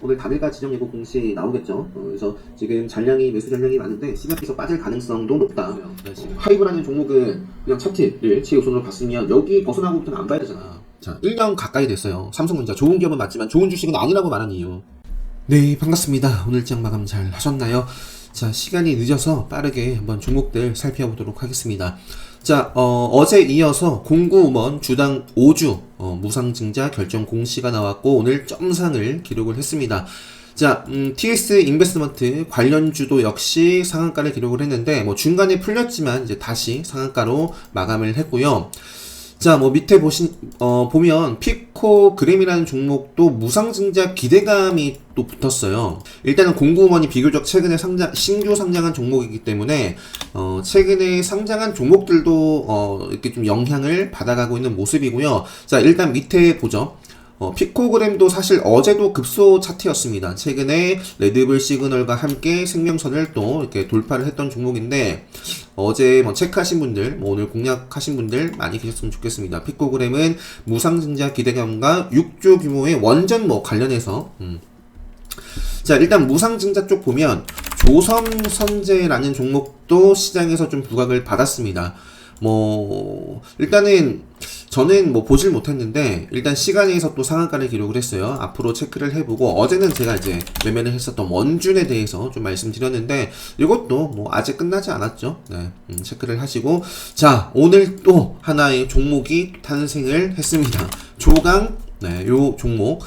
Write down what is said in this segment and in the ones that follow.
오늘 단일가 지정 예고 공시 나오겠죠. 그래서 지금 잔량이 매수 잔량이 많은데 시장에서 빠질 가능성도 높다. 하이브라는 종목은 그냥 차트를 제 우선으로 봤으면 여기 벗어나고부터는 안 봐야 되잖아. 자, 1년 가까이 됐어요. 삼성전자 좋은 기업은 맞지만 좋은 주식은 아니라고 말한 이유. 네, 반갑습니다. 오늘 장 마감 잘 하셨나요? 자, 시간이 늦어서 빠르게 한번 종목들 살펴보도록 하겠습니다. 자, 어제 이어서 공구음원 주당 5주 무상증자 결정 공시가 나왔고 오늘 점상을 기록을 했습니다. 자, TS 인베스트먼트 관련주도 역시 상한가를 기록을 했는데 뭐 중간에 풀렸지만 이제 다시 상한가로 마감을 했고요. 자, 뭐 밑에 보면 피코그램이라는 종목도 무상증자 기대감이 또 붙었어요. 일단은 공구음원이 비교적 최근에 신규 상장한 종목이기 때문에 최근에 상장한 종목들도 이렇게 좀 영향을 받아가고 있는 모습이고요. 자, 일단 밑에 보죠. 피코그램도 사실 어제도 급소 차트였습니다. 최근에 레드불 시그널과 함께 생명선을 또 이렇게 돌파를 했던 종목인데 어제 뭐 체크하신 분들, 뭐 오늘 공략하신 분들 많이 계셨으면 좋겠습니다. 피코그램은 무상증자 기대감과 6조 규모의 원전 관련해서 자, 일단 무상증자 쪽 보면 조선선제라는 종목도 시장에서 좀 부각을 받았습니다. 일단은 저는 보질 못했는데 일단 시간에서 또 상한가를 기록을 했어요. 앞으로 체크를 해보고 어제는 제가 이제 매매를 했었던 원준에 대해서 좀 말씀드렸는데 이것도 아직 끝나지 않았죠. 네, 체크를 하시고 자, 오늘 또 하나의 종목이 탄생을 했습니다. 조강, 네, 요 종목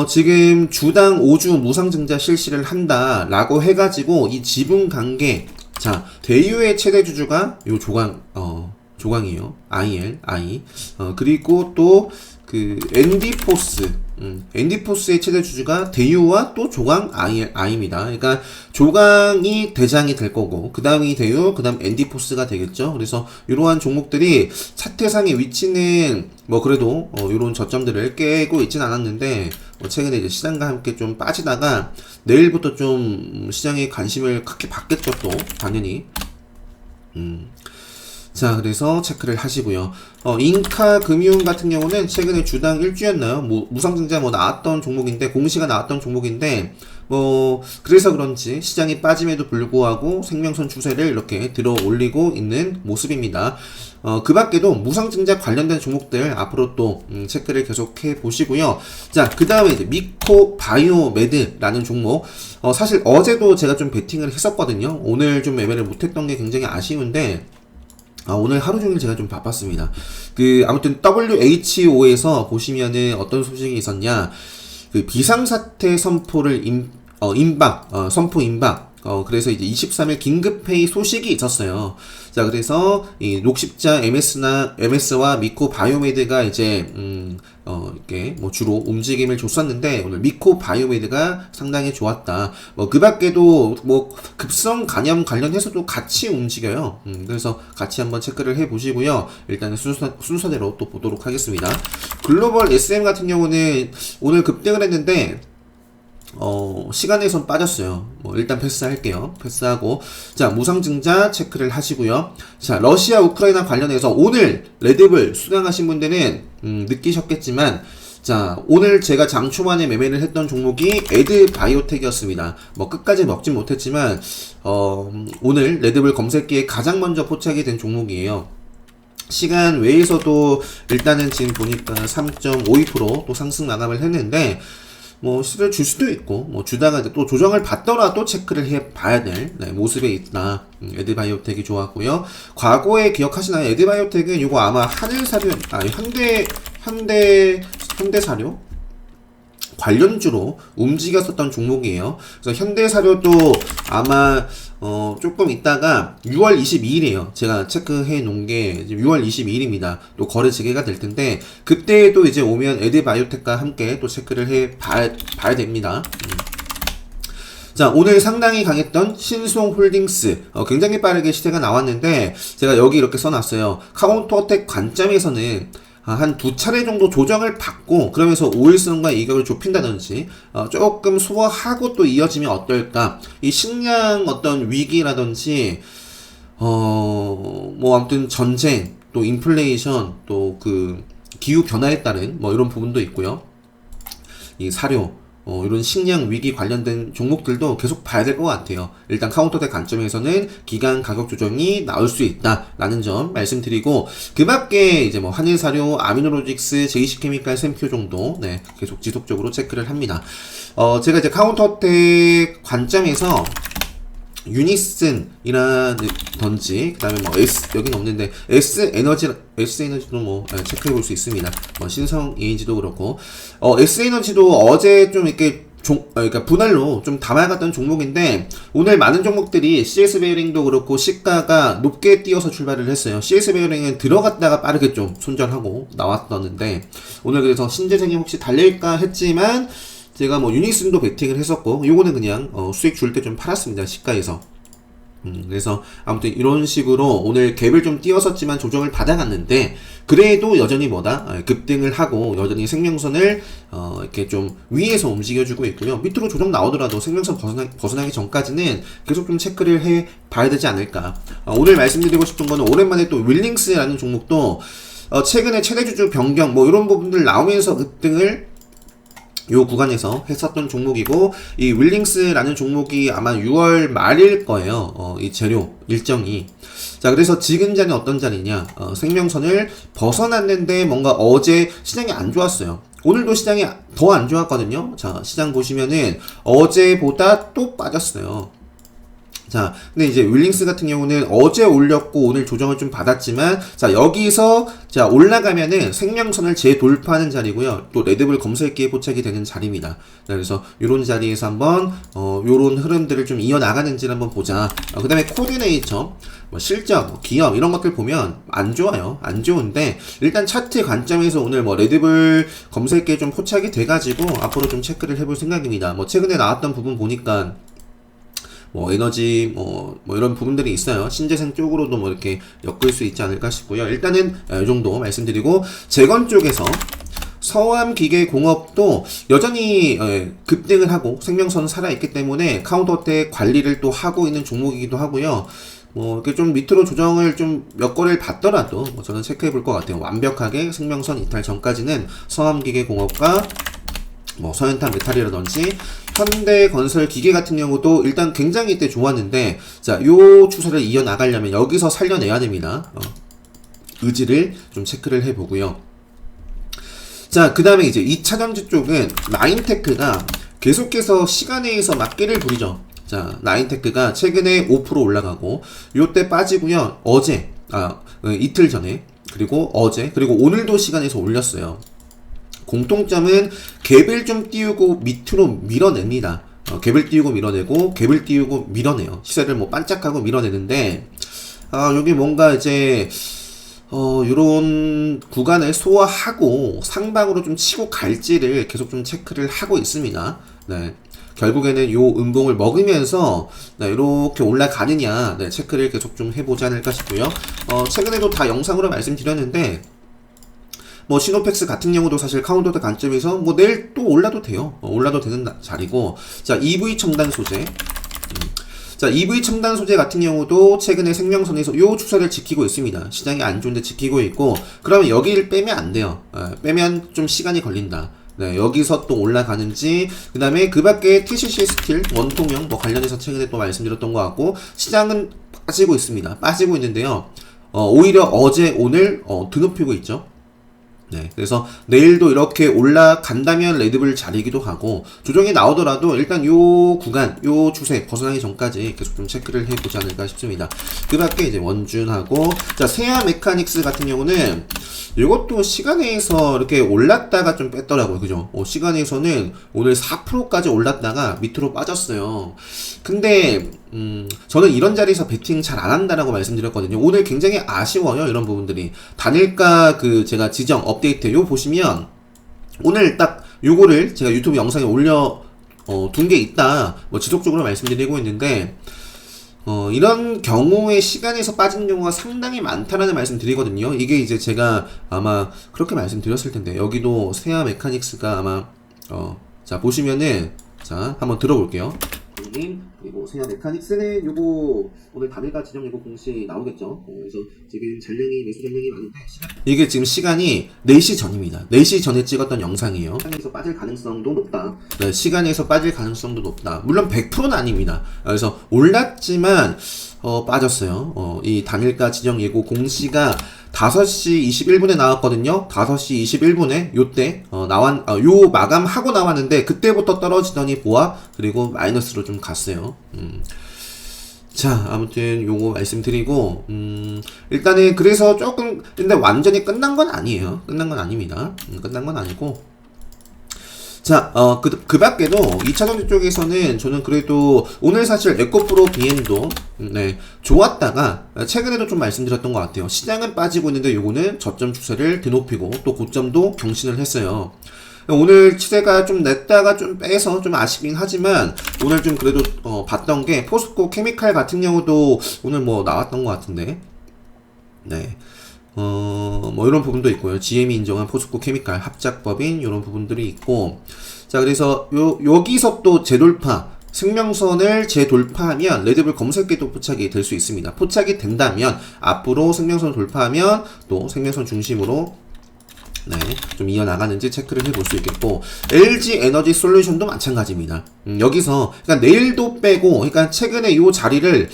지금 주당 5주 무상증자 실시를 한다라고 해가지고 이 지분관계 자, 대유의 최대 주주가 요 조강이에요. 그리고 또 엔디포스, 엔디포스의 최대 주주가 대유와 또 조강 I입니다. 그러니까 조강이 대장이 될 거고, 그 다음이 대유, 그 다음 엔디포스가 되겠죠. 그래서 이러한 종목들이 차트상의 위치는 그래도 이런 저점들을 깨고 있진 않았는데, 최근에 이제 시장과 함께 좀 빠지다가 내일부터 좀 시장에 관심을 갖게 받겠죠. 또 당연히. 자, 그래서 체크를 하시고요. 인카금융 같은 경우는 최근에 주당 1주였나요? 무상증자 나왔던 종목인데, 공시가 나왔던 종목인데, 그래서 그런지 시장이 빠짐에도 불구하고 생명선 추세를 이렇게 들어 올리고 있는 모습입니다. 그 밖에도 무상증자 관련된 종목들 앞으로 또 체크를 계속해 보시고요. 자, 그 다음에 이제 미코바이오메드라는 종목. 사실 어제도 제가 좀 베팅을 했었거든요. 오늘 좀 매매를 못했던 게 굉장히 아쉬운데, 오늘 하루 종일 제가 좀 바빴습니다. 아무튼 WHO에서 보시면은 어떤 소식이 있었냐. 비상사태 선포를 선포 임박. 그래서 이제 23일 긴급회의 소식이 있었어요. 자, 그래서 이 녹십자 MS와 미코바이오메드가 이제 이렇게 주로 움직임을 줬었는데 오늘 미코바이오메드가 상당히 좋았다. 그 밖에도 급성 간염 관련해서도 같이 움직여요. 그래서 같이 한번 체크를 해 보시고요. 일단은 순서대로 또 보도록 하겠습니다. 글로벌 SM 같은 경우는 오늘 급등을 했는데 시간에선 빠졌어요. 일단 패스할게요. 패스하고. 자, 무상증자 체크를 하시고요. 자, 러시아, 우크라이나 관련해서 오늘 레드불 수강하신 분들은, 느끼셨겠지만, 자, 오늘 제가 장 초반에 매매를 했던 종목이 에드바이오텍이었습니다. 끝까지 먹진 못했지만, 오늘 레드불 검색기에 가장 먼저 포착이 된 종목이에요. 시간 외에서도 일단은 지금 보니까 3.52% 또 상승 마감을 했는데, 수를 줄 수도 있고, 주다가 또 조정을 받더라도 체크를 해 봐야 될, 모습에 있다. 에드바이오텍이 좋았고요. 과거에 기억하시나요? 에드바이오텍은 이거 아마 현대사료? 관련주로 움직였었던 종목이에요. 그래서 현대사료도 아마 조금 있다가 6월 22일이에요. 제가 체크해 놓은 게 6월 22일입니다. 또 거래 재개가 될 텐데 그때도 이제 오면 에드바이오텍과 함께 또 체크를 해 봐야 됩니다. 자, 오늘 상당히 강했던 신송홀딩스 굉장히 빠르게 시세가 나왔는데 제가 여기 이렇게 써놨어요. 카운터어택 관점에서는 한 두 차례 정도 조정을 받고 그러면서 5일선과 이격을 좁힌다든지 조금 소화하고 또 이어지면 어떨까. 이 식량 어떤 위기라든지 아무튼 전쟁 또 인플레이션 또 기후 변화에 따른 이런 부분도 있고요. 이 사료 이런 식량 위기 관련된 종목들도 계속 봐야 될 것 같아요. 일단 카운터대 관점에서는 기간 가격 조정이 나올 수 있다라는 점 말씀드리고, 그 밖에 이제 뭐 한일사료, 아미노로직스, 제이시케미칼, 샘큐 정도 네, 계속 지속적으로 체크를 합니다. 제가 이제 카운터대 관점에서 유니슨이라든지, 그 다음에 뭐 여긴 없는데 S에너지도 뭐 체크해 볼 수 있습니다. 뭐 신성 ENG도 그렇고, S에너지도 어제 좀 이렇게 그러니까 분할로 좀 담아갔던 종목인데, 오늘 많은 종목들이 CS 베어링도 그렇고 시가가 높게 뛰어서 출발을 했어요. CS 베어링은 들어갔다가 빠르게 좀 손절하고 나왔었는데, 오늘 그래서 신재생이 혹시 달릴까 했지만, 제가 뭐 유니슨도 베팅을 했었고, 요거는 그냥 수익 줄 때 좀 팔았습니다, 시가에서. 그래서 아무튼 이런 식으로 오늘 갭을 좀 띄웠었지만 조정을 받아갔는데, 그래도 여전히 급등을 하고 여전히 생명선을 이렇게 좀 위에서 움직여주고 있고요. 밑으로 조정 나오더라도 생명선 벗어나기 전까지는 계속 좀 체크를 해 봐야 되지 않을까. 오늘 말씀드리고 싶은 거는, 오랜만에 또 윌링스라는 종목도 최근에 최대주주 변경 뭐 이런 부분들 나오면서 급등을 요 구간에서 했었던 종목이고, 이 윌링스라는 종목이 아마 6월 말일 거예요. 이 재료 일정이. 자, 그래서 지금 자리는 어떤 자리냐? 생명선을 벗어났는데 뭔가 어제 시장이 안 좋았어요. 오늘도 시장이 더 안 좋았거든요. 자, 시장 보시면은 어제보다 또 빠졌어요. 자, 근데 이제 윌링스 같은 경우는 어제 올렸고 오늘 조정을 좀 받았지만, 자, 여기서 자 올라가면은 생명선을 재돌파하는 자리고요. 또 레드불 검색기에 포착이 되는 자리입니다. 자, 그래서 요런 자리에서 한번 요런 흐름들을 좀 이어나가는지를 한번 보자. 그 다음에 코디네이터, 뭐 실적, 뭐 기업 이런 것들 보면 안 좋아요. 안 좋은데, 일단 차트 관점에서 오늘 뭐 레드불 검색기에 좀 포착이 돼가지고 앞으로 좀 체크를 해볼 생각입니다. 뭐 최근에 나왔던 부분 보니까 뭐 에너지 뭐 이런 부분들이 있어요. 신재생 쪽으로도 뭐 이렇게 엮을 수 있지 않을까 싶고요. 일단은 이 정도 말씀드리고, 재건 쪽에서 서암기계공업도 여전히 급등을 하고 생명선은 살아있기 때문에 카운터대 관리를 또 하고 있는 종목이기도 하고요. 뭐 이렇게 좀 밑으로 조정을 좀 몇 거래를 받더라도 뭐 저는 체크해 볼 것 같아요. 완벽하게 생명선 이탈 전까지는 서암기계공업과 뭐 서현탄 메탈이라든지 현대건설 기계 같은 경우도 일단 굉장히 이때 좋았는데, 자, 요 추세를 이어나가려면 여기서 살려내야 됩니다. 의지를 좀 체크를 해보고요. 자, 그 다음에 이제 2차전지 쪽은 라인테크가 계속해서 시간에서 막기를 부리죠. 자, 라인테크가 최근에 5% 올라가고 요때 빠지고요. 이틀 전에, 그리고 어제, 그리고 오늘도 시간에서 올렸어요. 공통점은 갭을 좀 띄우고 밑으로 밀어냅니다. 갭을 띄우고 밀어내고, 갭을 띄우고 밀어내요. 시세를 뭐 반짝하고 밀어내는데, 여기 뭔가 이제 요런 구간을 소화하고 상방으로 좀 치고 갈지를 계속 좀 체크를 하고 있습니다. 네. 결국에는 요 음봉을 먹으면서 이렇게 올라가느냐, 체크를 계속 좀 해보지 않을까 싶고요. 최근에도 다 영상으로 말씀드렸는데, 뭐 시노펙스 같은 경우도 사실 카운터대 관점에서 뭐 내일 또 올라도 돼요. 올라도 되는 자리고, 자, EV 첨단 소재. 자, EV 첨단 소재 같은 경우도 최근에 생명선에서 요 추세를 지키고 있습니다. 시장이 안 좋은데 지키고 있고, 그러면 여기를 빼면 안 돼요. 빼면 좀 시간이 걸린다. 네, 여기서 또 올라가는지, 그 다음에 그 밖에 TCC 스틸, 원통형 뭐 관련해서 최근에 또 말씀드렸던 것 같고, 시장은 빠지고 있습니다. 빠지고 있는데요. 오히려 어제, 오늘 드높이고 있죠. 네, 그래서 내일도 이렇게 올라간다면 레드불 자리기도 하고, 조정이 나오더라도 일단 요 구간, 요 추세 벗어나기 전까지 계속 좀 체크를 해보지 않을까 싶습니다. 그 밖에 이제 원준하고, 자, 세아 메카닉스 같은 경우는 이것도 시간에서 이렇게 올랐다가 좀 뺐더라고요. 그죠? 시간에서는 오늘 4%까지 올랐다가 밑으로 빠졌어요. 근데 저는 이런 자리에서 베팅 잘 안 한다라고 말씀드렸거든요. 오늘 굉장히 아쉬워요. 이런 부분들이. 단일가 제가 지정 업데이트 요 보시면 오늘 딱 요거를 제가 유튜브 영상에 올려 둔 게 있다. 뭐 지속적으로 말씀드리고 있는데, 이런 경우에 시간에서 빠진 경우가 상당히 많다라는 말씀 드리거든요. 이게 이제 제가 아마 그렇게 말씀드렸을 텐데, 여기도 세아 메카닉스가 아마, 자, 보시면은, 자, 한번 들어볼게요. 프로게임, 그리고 세아 메카닉스는 요거 오늘 단일가 지정 예고 공시 나오겠죠. 그래서 지금 전량이 매수 전량이 많은데 이게 지금 시간이 4시 전입니다. 4시 전에 찍었던 영상이에요. 시간에서 빠질 가능성도 높다. 네, 시간에서 빠질 가능성도 높다. 물론 100%는 아닙니다. 그래서 올랐지만 빠졌어요. 이 단일가 지정 예고 공시가 5시 21분에 나왔거든요. 5시 21분에 요때 요 마감하고 나왔는데 그때부터 떨어지더니 보아 그리고 마이너스로 좀 갔어요. 자, 아무튼 요거 말씀드리고 일단은 그래서 조금 근데 완전히 끝난 건 아니에요. 끝난 건 아닙니다. 끝난 건 아니고 자, 그 밖에도 2차전지 쪽에서는 저는 그래도 오늘 사실 에코프로 BM도 네, 좋았다가 최근에도 좀 말씀드렸던 것 같아요. 시장은 빠지고 있는데 요거는 저점 추세를 드높이고 또 고점도 경신을 했어요. 오늘 추세가 좀 냈다가 좀 빼서 좀 아쉽긴 하지만 오늘 좀 그래도 봤던 게 포스코 케미칼 같은 경우도 오늘 뭐 나왔던 것 같은데 네. 뭐 이런 부분도 있고요. GM이 인정한 포스코 케미칼 합작법인 이런 부분들이 있고 자 그래서 여기서 또 재돌파 생명선을 재돌파하면 레드불 검색계도 포착이 될 수 있습니다. 포착이 된다면 앞으로 생명선 돌파하면 또 생명선 중심으로 네, 좀 이어나가는지 체크를 해볼 수 있겠고 LG 에너지 솔루션도 마찬가지입니다. 여기서 그러니까 내일도 빼고 그러니까 최근에 이 자리를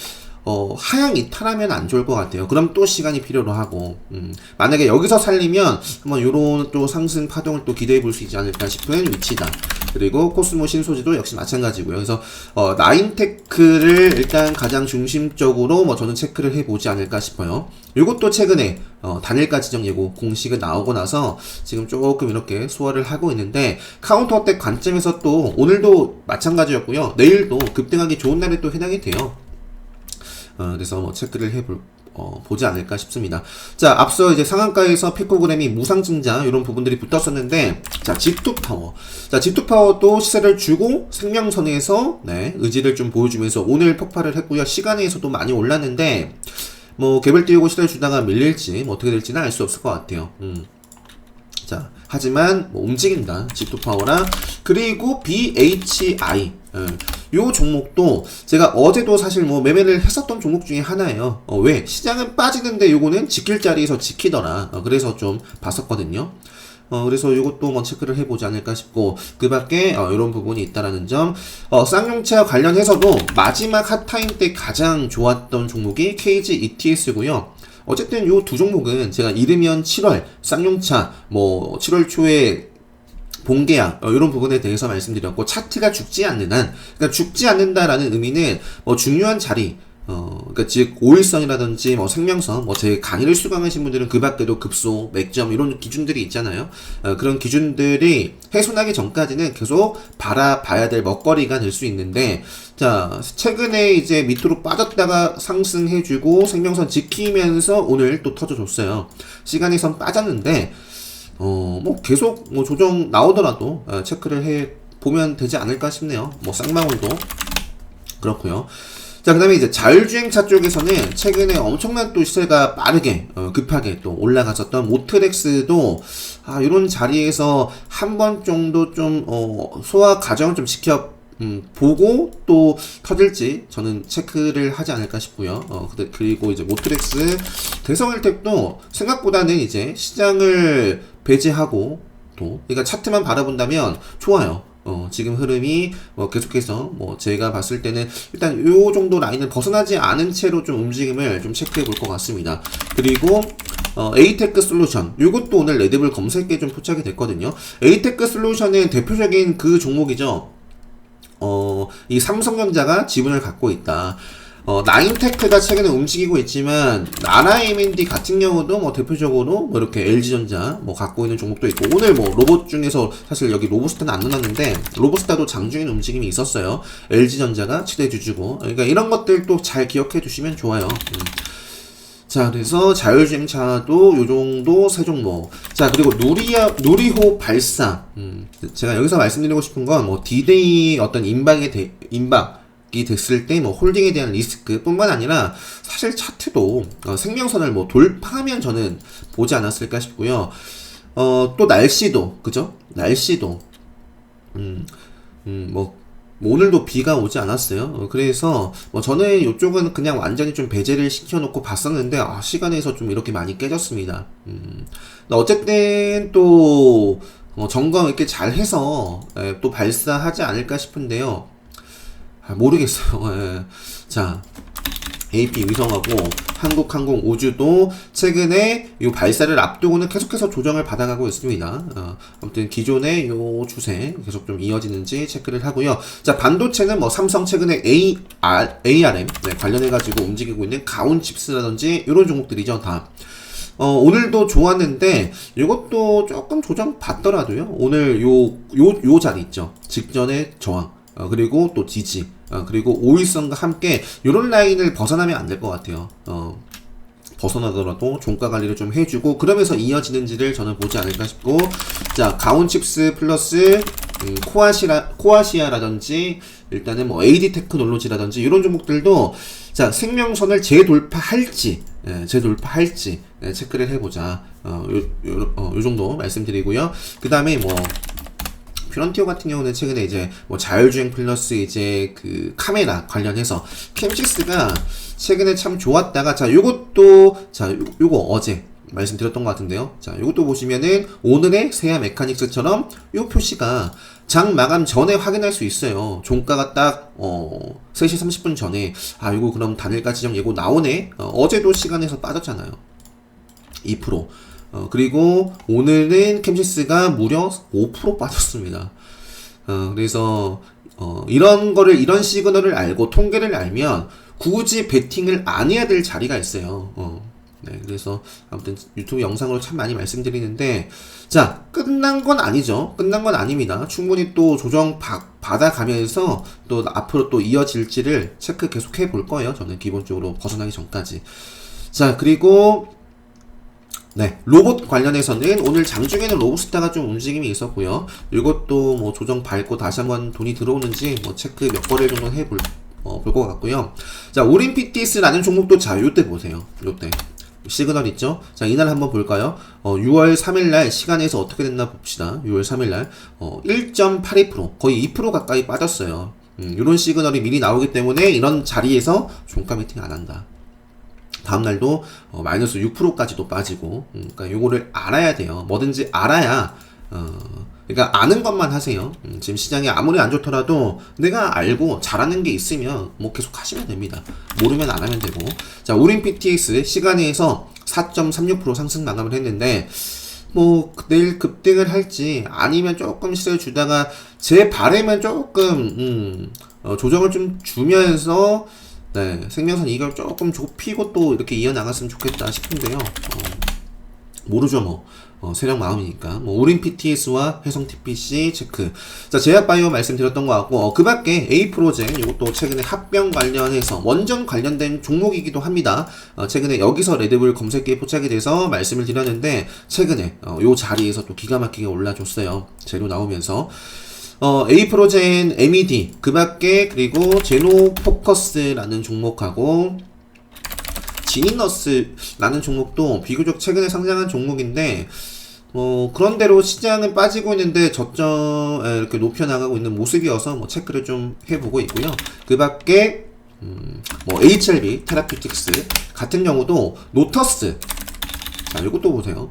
하향 이탈하면 안 좋을 것 같아요. 그럼 또 시간이 필요로 하고, 만약에 여기서 살리면 한번 요런 또 상승 파동을 또 기대해 볼 수 있지 않을까 싶은 위치다. 그리고 코스모 신소지도 역시 마찬가지고요. 그래서, 나인테크를 일단 가장 중심적으로 뭐 저는 체크를 해 보지 않을까 싶어요. 요것도 최근에, 단일가 지정 예고 공식이 나오고 나서 지금 조금 이렇게 소화를 하고 있는데, 카운터어택 관점에서 또 오늘도 마찬가지였고요. 내일도 급등하기 좋은 날에 또 해당이 돼요. 그래서 뭐 체크를 보지 않을까 싶습니다. 자, 앞서 이제 상한가에서 피코그램이 무상증자 이런 부분들이 붙었었는데, 자, G2파워. 자, G2파워도 시세를 주고 생명선에서 네, 의지를 좀 보여주면서 오늘 폭발을 했고요. 시간에서도 많이 올랐는데, 뭐 개별 띄우고 시세를 주다가 밀릴지 뭐 어떻게 될지는 알 수 없을 것 같아요. 자, 하지만 뭐 움직인다. G2파워랑 그리고 BHI 요 종목도 제가 어제도 사실 뭐 매매를 했었던 종목 중에 하나예요. 왜? 시장은 빠지는데 요거는 지킬 자리에서 지키더라. 그래서 좀 봤었거든요. 그래서 요것도 뭐 체크를 해보지 않을까 싶고 그 밖에 이런 부분이 있다라는 점. 쌍용차 관련해서도 마지막 핫타임 때 가장 좋았던 종목이 KG ETS고요. 어쨌든 요 두 종목은 제가 이르면 7월 쌍용차 뭐 7월 초에 본계약 이런 부분에 대해서 말씀드렸고 차트가 죽지 않는 한 그러니까 죽지 않는다라는 의미는 뭐 중요한 자리 그러니까 즉 5일선이라든지 뭐 생명선 뭐 제 강의를 수강하신 분들은 그 밖에도 급소, 맥점 이런 기준들이 있잖아요. 그런 기준들이 훼손하기 전까지는 계속 바라봐야 될 먹거리가 될 수 있는데 자 최근에 이제 밑으로 빠졌다가 상승해주고 생명선 지키면서 오늘 또 터져줬어요. 시간에선 빠졌는데 뭐 계속 뭐 조정 나오더라도 체크를 해 보면 되지 않을까 싶네요. 뭐 쌍방울도 그렇고요. 자, 그 다음에 이제 자율주행차 쪽에서는 최근에 엄청난 또 시세가 빠르게, 급하게 또 올라갔었던 모트렉스도, 이런 자리에서 한 번 정도 좀, 소화 과정을 좀 보고 또 터질지 저는 체크를 하지 않을까 싶고요. 그리고 이제 모트렉스 대성일텍도 생각보다는 이제 시장을 배제하고 또, 그러니까 차트만 바라본다면 좋아요. 지금 흐름이 계속해서 제가 봤을 때는 일단 요 정도 라인을 벗어나지 않은 채로 좀 움직임을 좀 체크해 볼 것 같습니다. 그리고 에이테크 솔루션 요것도 오늘 레드불 검색에 좀 포착이 됐거든요. 에이테크 솔루션은 대표적인 그 종목이죠. 이 삼성전자가 지분을 갖고 있다. 나인테크가 최근에 움직이고 있지만 나라 M&D 같은 경우도 뭐 대표적으로 뭐 이렇게 LG전자 뭐 갖고 있는 종목도 있고 오늘 뭐 로봇 중에서 사실 여기 로보스타는 안 넣어놨는데 로보스타도 장중인 움직임이 있었어요. LG전자가 최대주주고 그러니까 이런 것들도 잘 기억해 두시면 좋아요. 자, 그래서 자율주행차도 요 정도 세 종목. 자, 그리고 누리호 발사. 제가 여기서 말씀드리고 싶은 건 뭐 D-Day 어떤 임박이 됐을 때 뭐 홀딩에 대한 리스크 뿐만 아니라 사실 차트도 생명선을 뭐 돌파하면 저는 보지 않았을까 싶고요. 또 날씨도 그죠? 날씨도 뭐 뭐 오늘도 비가 오지 않았어요. 그래서 뭐 저는 이쪽은 그냥 완전히 좀 배제를 시켜놓고 봤었는데 시간에서 좀 이렇게 많이 깨졌습니다. 어쨌든 또 점검 이렇게 잘 해서 또 발사하지 않을까 싶은데요. 모르겠어요. 예. 자, AP 위성하고 한국항공 우주도 최근에 이 발사를 앞두고는 계속해서 조정을 받아가고 있습니다. 아무튼 기존의 요 추세 계속 좀 이어지는지 체크를 하고요. 자, 반도체는 뭐 삼성 최근에 ARM 관련해가지고 움직이고 있는 가온칩스라든지 이런 종목들이죠, 다. 오늘도 좋았는데 이것도 조금 조정 받더라도요. 오늘 요 자리 있죠. 직전의 저항. 그리고 또 지지, 그리고 5일선과 함께 이런 라인을 벗어나면 안 될 것 같아요. 벗어나더라도 종가 관리를 좀 해주고 그러면서 이어지는지를 저는 보지 않을까 싶고, 자, 가온칩스 플러스 코아시아라든지 일단은 뭐 AD 테크놀로지라든지 이런 종목들도 자, 생명선을 재돌파할지 체크를 해보자. 요 정도 말씀드리고요. 그 다음에 뭐 퓨런티어 같은 경우는 최근에 이제 뭐 자율주행 플러스 이제 그 카메라 관련해서 캠시스가 최근에 참 좋았다가, 자, 요것도, 자, 요거 어제 말씀드렸던 것 같은데요. 자, 요것도 보시면은 오늘의 세아 메카닉스처럼 요 표시가 장 마감 전에 확인할 수 있어요. 종가가 딱 3시 30분 전에 요거 그럼 단일가 지정 예고 나오네. 어제도 시간에서 빠졌잖아요. 2%. 그리고 오늘은 캠시스가 무려 5% 빠졌습니다. 그래서 이런 거를, 이런 시그널을 알고 통계를 알면 굳이 베팅을 안 해야 될 자리가 있어요. 네, 그래서 아무튼 유튜브 영상으로 참 많이 말씀드리는데, 자, 끝난 건 아니죠. 끝난 건 아닙니다. 충분히 또 조정 받아가면서 또 앞으로 또 이어질지를 체크 계속 해볼 거예요. 저는 기본적으로 벗어나기 전까지. 자, 그리고 네, 로봇 관련해서는 오늘 장중에는 로봇스타가 좀 움직임이 있었고요. 이것도 뭐 조정 밟고 다시 한번 돈이 들어오는지 뭐 체크 몇 거래 정도 해볼 것 같고요. 자, 오림PTS라는 종목도, 자, 요때 보세요. 요때 시그널 있죠? 자, 이날 한번 볼까요? 6월 3일날 시간에서 어떻게 됐나 봅시다. 6월 3일날 1.82% 거의 2% 가까이 빠졌어요. 이런 시그널이 미리 나오기 때문에 이런 자리에서 종가 미팅 안 한다. 다음날도 마이너스 6%까지도 빠지고, 그러니까 요거를 알아야 돼요. 뭐든지 알아야, 그러니까 아는 것만 하세요. 지금 시장이 아무리 안 좋더라도 내가 알고 잘하는 게 있으면 뭐 계속 하시면 됩니다. 모르면 안 하면 되고. 자, 오림PTS 시간에서 4.36% 상승 마감을 했는데, 뭐 내일 급등을 할지 아니면 조금 시세를 주다가 제 바람은 조금 조정을 좀 주면서, 네, 생명선 이걸 조금 좁히고 또 이렇게 이어나갔으면 좋겠다 싶은데요. 모르죠, 뭐. 세력 마음이니까. 뭐, 오림PTS와 회성TPC 체크. 자, 제약바이오 말씀드렸던 것 같고, 그 밖에 A프로젠, 이것도 최근에 합병 관련해서 원전 관련된 종목이기도 합니다. 최근에 여기서 레드불 검색기에 포착이 돼서 말씀을 드렸는데, 최근에, 요 자리에서 또 기가 막히게 올라줬어요. 재료 나오면서. A프로젠, MED, 그 밖에, 그리고 제노포커스라는 종목하고, 지니너스라는 종목도 비교적 최근에 상장한 종목인데, 그런대로 시장은 빠지고 있는데 저점에 이렇게 높여나가고 있는 모습이어서 뭐 체크를 좀 해보고 있고요. 그 밖에, 뭐 HLB, 테라피틱스 같은 경우도 노터스. 자, 이것도 보세요.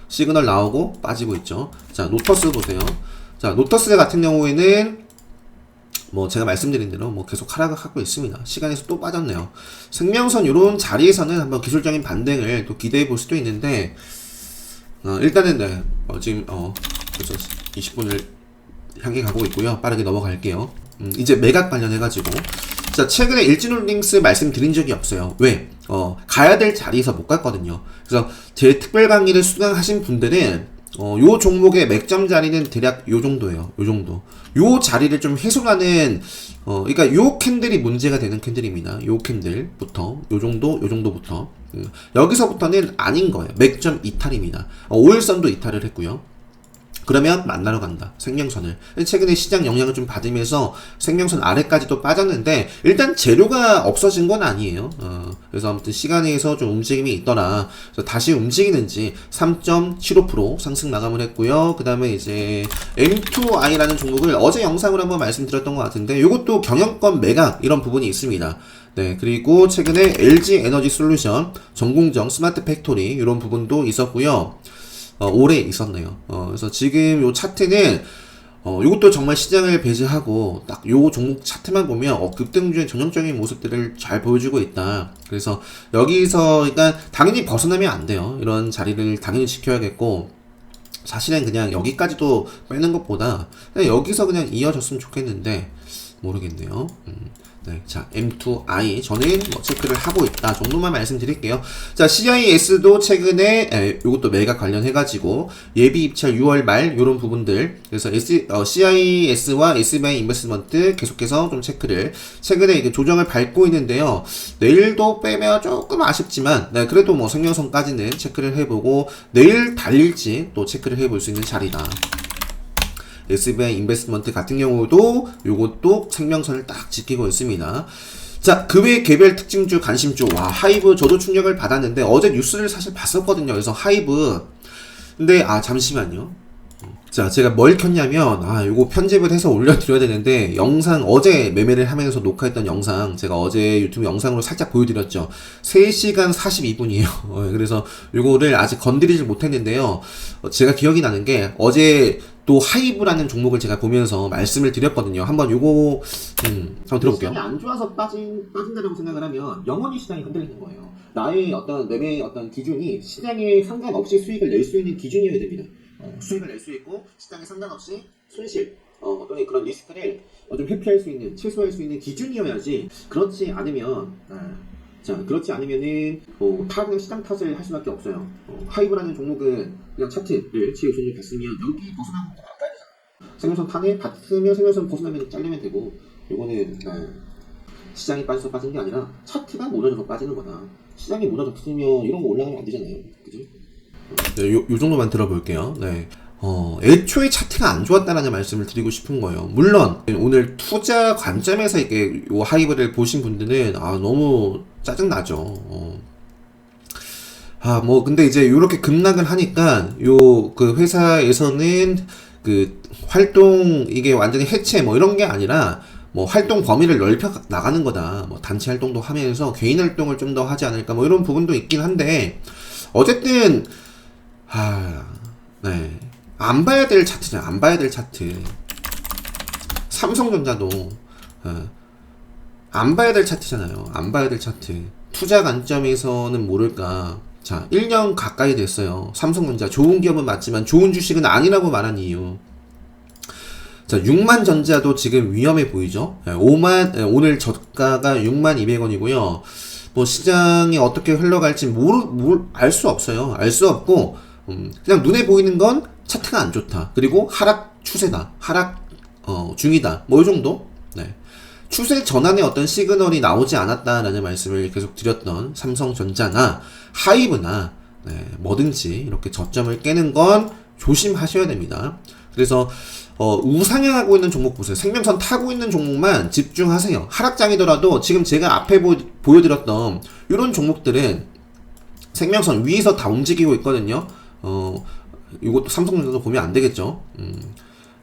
시그널 나오고 빠지고 있죠. 자, 노터스 보세요. 자, 노터스 같은 경우에는 뭐 제가 말씀드린 대로 뭐 계속 하락하고 있습니다. 시간에서 또 빠졌네요. 생명선 요런 자리에서는 한번 기술적인 반등을 또 기대해 볼 수도 있는데, 일단은 네, 지금 벌써 20분을 향해 가고 있고요. 빠르게 넘어갈게요. 이제 매각 관련해가지고, 자, 최근에 일진홀딩스 말씀드린 적이 없어요. 왜? 가야 될 자리에서 못 갔거든요. 그래서 제 특별 강의를 수강하신 분들은 요 종목의 맥점 자리는 대략 요 정도예요. 요 정도. 요 자리를 좀 해소하는, 그러니까 요 캔들이 문제가 되는 캔들입니다. 요 캔들부터, 요 정도부터. 여기서부터는 아닌 거예요. 맥점 이탈입니다. 5일선도 이탈을 했고요. 그러면 만나러 간다. 생명선을. 최근에 시장 영향을 좀 받으면서 생명선 아래까지도 빠졌는데 일단 재료가 없어진 건 아니에요. 그래서 아무튼 시간에서 좀 움직임이 있더라. 그래서 다시 움직이는지 3.75% 상승 마감을 했고요. 그 다음에 이제 M2I라는 종목을 어제 영상으로 한번 말씀드렸던 것 같은데 이것도 경영권 매각 이런 부분이 있습니다. 네, 그리고 최근에 LG 에너지 솔루션, 정공정 스마트 팩토리 이런 부분도 있었고요. 오래 있었네요. 그래서 지금 요 차트는 요것도 정말 시장을 배제하고 딱 요 종목 차트만 보면 급등주의 전형적인 모습들을 잘 보여주고 있다. 그래서 여기서 일단 당연히 벗어나면 안 돼요. 이런 자리를 당연히 지켜야겠고 사실은 그냥 여기까지도 빼는 것보다 그냥 여기서 그냥 이어졌으면 좋겠는데 모르겠네요. 네, 자, M2I 저는 뭐 체크를 하고 있다 정도만 말씀드릴게요. 자, CIS도 최근에 요것도 매각 관련해가지고 예비 입찰 6월 말 요런 부분들 그래서 CIS와 SBI 인베스트먼트 계속해서 좀 체크를 최근에 이게 조정을 밟고 있는데요. 내일도 빼면 조금 아쉽지만 네, 그래도 뭐 생명선까지는 체크를 해보고 내일 달릴지 또 체크를 해볼 수 있는 자리다. SBI 인베스트먼트 같은 경우도 요것도 생명선을 딱 지키고 있습니다. 자, 그 외 개별 특징주, 관심주, 와, 하이브 저도 충격을 받았는데 어제 뉴스를 사실 봤었거든요. 그래서 하이브. 근데, 잠시만요. 자, 제가 뭘 켰냐면, 요거 편집을 해서 올려드려야 되는데, 영상, 어제 매매를 하면서 녹화했던 영상, 제가 어제 유튜브 영상으로 살짝 보여드렸죠. 3시간 42분이에요. 그래서 요거를 아직 건드리지 못했는데요. 제가 기억이 나는 게, 어제 또 하이브라는 종목을 제가 보면서 말씀을 드렸거든요. 한번 요거, 한번 들어볼게요. 시장이 안 좋아서 빠진다라고 생각을 하면, 영원히 시장이 흔들리는 거예요. 나의 어떤 매매의 어떤 기준이 시장에 상관없이 수익을 낼 수 있는 기준이어야 됩니다. 수익을 낼 수 있고 시장에 상관없이 손실 또는 그런 리스크를 좀 회피할 수 있는 최소화할 수 있는 기준이어야지 그렇지 않으면 그렇지 않으면은 그냥 시장 탓을 할 수밖에 없어요. 하이브라는 종목은 그냥 차트를 지금 종목 봤으면 여기 벗어나면 안 가야 되잖아. 생명선 판에 봤으면 생명선 벗어나면 자르면 되고 요거는 시장이 빠져서 빠진 게 아니라 차트가 무너져서 빠지는 거다. 시장이 무너졌으면 이런 거 올라가면 안 되잖아요. 그죠? 네, 요 정도만 들어볼게요. 네. 애초에 차트가 안 좋았다라는 말씀을 드리고 싶은 거예요. 물론, 오늘 투자 관점에서 이렇게 요 하이브를 보신 분들은, 너무 짜증나죠. 근데 이제 요렇게 급락을 하니까, 그 회사에서는 그 활동, 이게 완전히 해체 뭐 이런 게 아니라, 뭐 활동 범위를 넓혀 나가는 거다. 뭐 단체 활동도 하면서 개인 활동을 좀 더 하지 않을까. 뭐 이런 부분도 있긴 한데, 어쨌든, 네. 안 봐야 될 차트잖아. 안 봐야 될 차트. 삼성전자도, 안 봐야 될 차트잖아요. 안 봐야 될 차트. 투자 관점에서는 모를까. 자, 1년 가까이 됐어요. 삼성전자. 좋은 기업은 맞지만 좋은 주식은 아니라고 말한 이유. 자, 6만 전자도 지금 위험해 보이죠? 5만, 오늘 저가가 6만 200원이고요. 뭐, 시장이 어떻게 흘러갈지 알 수 없어요. 알 수 없고, 그냥 눈에 보이는 건 차트가 안 좋다. 그리고 하락 추세다. 하락, 중이다. 뭐, 이 정도? 네. 추세 전환의 어떤 시그널이 나오지 않았다라는 말씀을 계속 드렸던 삼성전자나 하이브나, 네, 뭐든지 이렇게 저점을 깨는 건 조심하셔야 됩니다. 그래서, 우상향하고 있는 종목 보세요. 생명선 타고 있는 종목만 집중하세요. 하락장이더라도 지금 제가 앞에 보여드렸던 이런 종목들은 생명선 위에서 다 움직이고 있거든요. 이것도 삼성전자도 보면 안 되겠죠.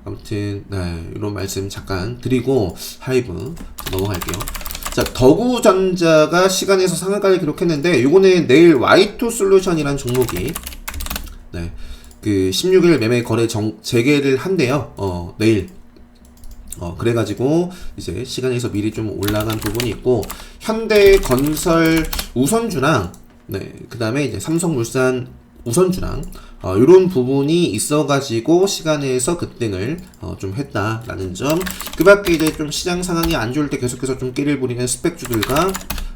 아무튼, 네, 이런 말씀 잠깐 드리고, 하이브 넘어갈게요. 자, 더구전자가 시간에서 상한가를 기록했는데, 요거는 내일 Y2 솔루션이라는 종목이, 네, 그 16일 매매 거래 재개를 한대요. 내일. 그래가지고 이제 시간에서 미리 좀 올라간 부분이 있고 현대건설 우선주랑 네, 그다음에 이제 삼성물산 우선주랑 이런 부분이 있어가지고 시간에서 급등을 좀 했다라는 점. 그밖에 이제 좀 시장 상황이 안 좋을 때 계속해서 좀 끼를 부리는 스펙주들과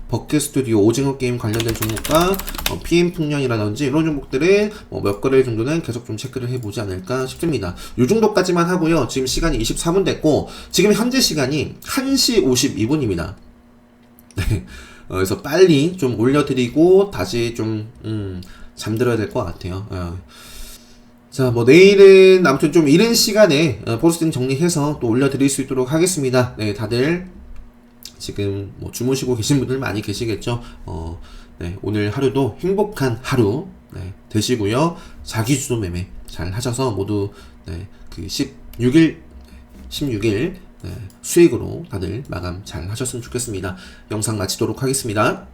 버크스튜디오 오징어 게임 관련된 종목과 PM풍년이라든지 이런 종목들을 몇 거래 정도는 계속 좀 체크를 해보지 않을까 싶습니다. 이 정도까지만 하고요. 지금 시간이 24분 됐고 지금 현재 시간이 1시 52분입니다. 네. 그래서 빨리 좀 올려드리고 다시 좀 잠들어야 될 것 같아요. 자, 뭐 내일은 아무튼 좀 이른 시간에 포스팅 정리해서 또 올려드릴 수 있도록 하겠습니다. 네, 다들 지금 뭐 주무시고 계신 분들 많이 계시겠죠. 네, 오늘 하루도 행복한 하루 되시고요. 자기주도 매매 잘 하셔서 모두 그 16일 수익으로 다들 마감 잘 하셨으면 좋겠습니다. 영상 마치도록 하겠습니다.